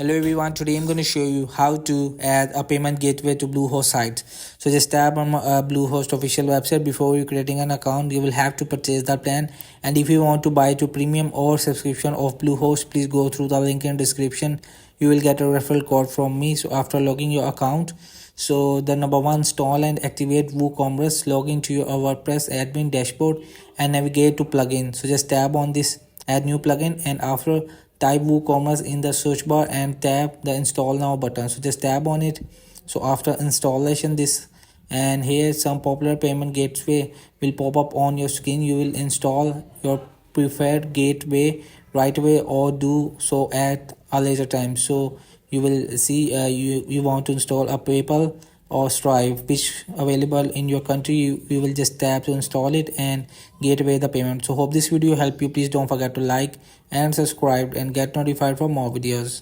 Hello everyone, today I'm going to show you how to add a payment gateway to Bluehost site. So just tap on my Bluehost official website. Before you creating an account, you will have to purchase the plan. And if you want to buy to premium or subscription of Bluehost, please go through the link in description. You will get a referral code from me. So after logging your account, so the number one, install and activate WooCommerce, log into your WordPress admin dashboard and navigate to plugin. So just tap on this add new plugin and after type WooCommerce in the search bar and tap the install now button. So just tap on it. So after installation this and here some popular payment gateway will pop up on your screen. You will install your preferred gateway right away or do so at a later time. So you will see you want to install a PayPal or Stripe which available in your country. You will just tap to install it and gateway the payment. So hope this video help you. Please don't forget to like and subscribe and get notified for more videos.